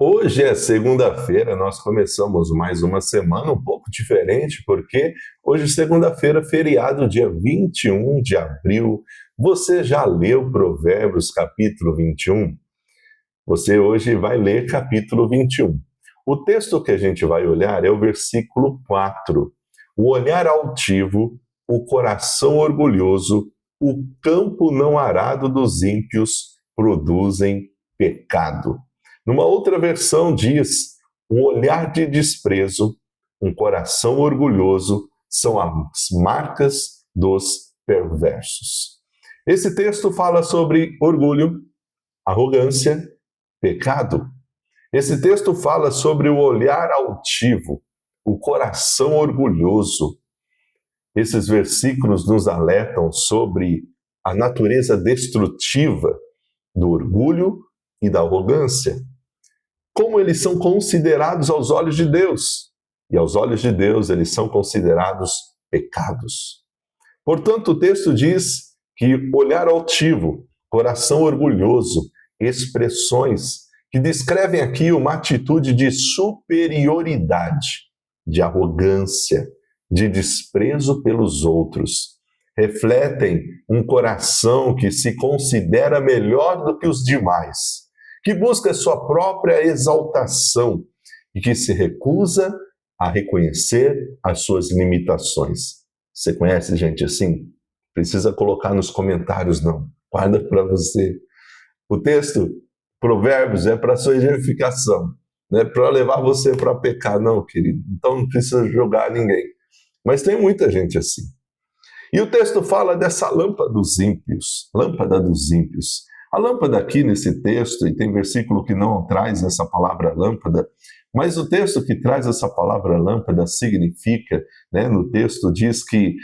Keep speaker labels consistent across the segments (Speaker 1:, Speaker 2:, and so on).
Speaker 1: Hoje é segunda-feira, nós começamos mais uma semana um pouco diferente, porque hoje, segunda-feira, feriado, dia 21 de abril. Você já leu Provérbios capítulo 21? Você hoje vai ler capítulo 21. O texto que a gente vai olhar é o versículo 4. O olhar altivo, o coração orgulhoso, o campo não arado dos ímpios produzem pecado. Numa outra versão diz: um olhar de desprezo, um coração orgulhoso são as marcas dos perversos. Esse texto fala sobre orgulho, arrogância, pecado. Esse texto fala sobre o olhar altivo, o coração orgulhoso. Esses versículos nos alertam sobre a natureza destrutiva do orgulho e da arrogância. Como eles são considerados aos olhos de Deus. E aos olhos de Deus eles são considerados pecados. Portanto, o texto diz que olhar altivo, coração orgulhoso, expressões que descrevem aqui uma atitude de superioridade, de arrogância, de desprezo pelos outros. Refletem um coração que se considera melhor do que os demais, que busca sua própria exaltação e que se recusa a reconhecer as suas limitações. Você conhece gente assim? Precisa colocar nos comentários, não. Guarda para você. O texto, Provérbios, é para sua edificação, não é para levar você para pecar, não, querido. Então não precisa julgar ninguém. Mas tem muita gente assim. E o texto fala dessa lâmpada dos ímpios. Lâmpada dos ímpios. A lâmpada aqui nesse texto, e tem versículo que não traz essa palavra lâmpada, mas o texto que traz essa palavra lâmpada significa, no texto diz que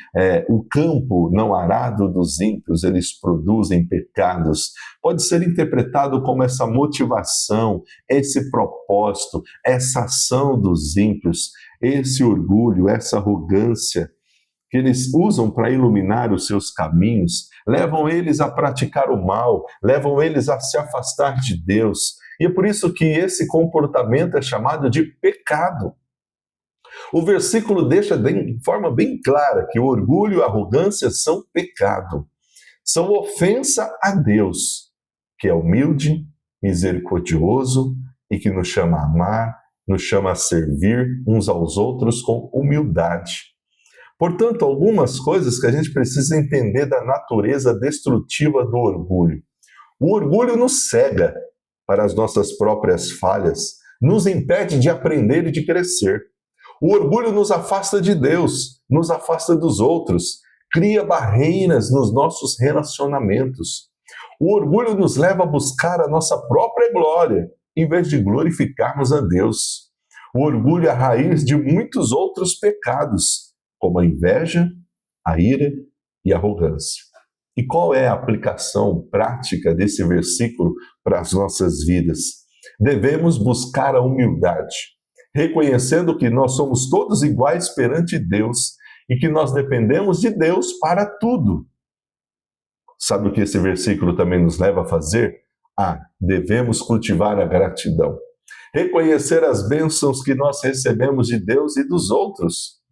Speaker 1: o campo não arado dos ímpios, eles produzem pecados. Pode ser interpretado como essa motivação, esse propósito, essa ação dos ímpios, esse orgulho, essa arrogância que eles usam para iluminar os seus caminhos, levam eles a praticar o mal, levam eles a se afastar de Deus. E é por isso que esse comportamento é chamado de pecado. O versículo deixa de forma bem clara que o orgulho e a arrogância são pecado. São ofensa a Deus, que é humilde, misericordioso e que nos chama a amar, nos chama a servir uns aos outros com humildade. Portanto, algumas coisas que a gente precisa entender da natureza destrutiva do orgulho. O orgulho nos cega para as nossas próprias falhas, nos impede de aprender e de crescer. O orgulho nos afasta de Deus, nos afasta dos outros, cria barreiras nos nossos relacionamentos. O orgulho nos leva a buscar a nossa própria glória, em vez de glorificarmos a Deus. O orgulho é a raiz de muitos outros pecados, como a inveja, a ira e a arrogância. E qual é a aplicação prática desse versículo para as nossas vidas? Devemos buscar a humildade, reconhecendo que nós somos todos iguais perante Deus e que nós dependemos de Deus para tudo. Sabe o que esse versículo também nos leva a fazer? Devemos cultivar a gratidão. Reconhecer as bênçãos que nós recebemos de Deus e dos outros.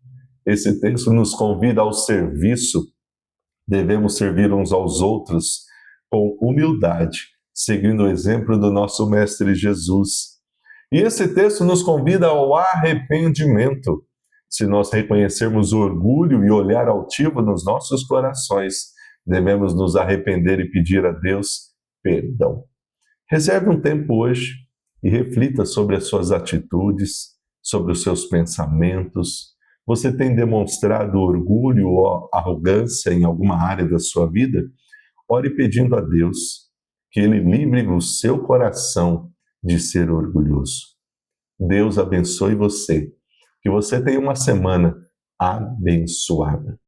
Speaker 1: Esse texto nos convida ao serviço. Devemos servir uns aos outros com humildade, seguindo o exemplo do nosso Mestre Jesus. E esse texto nos convida ao arrependimento. Se nós reconhecermos o orgulho e olhar altivo nos nossos corações, devemos nos arrepender e pedir a Deus perdão. Reserve um tempo hoje e reflita sobre as suas atitudes, sobre os seus pensamentos. Você tem demonstrado orgulho ou arrogância em alguma área da sua vida? Ore pedindo a Deus que Ele livre o seu coração de ser orgulhoso. Deus abençoe você. Que você tenha uma semana abençoada.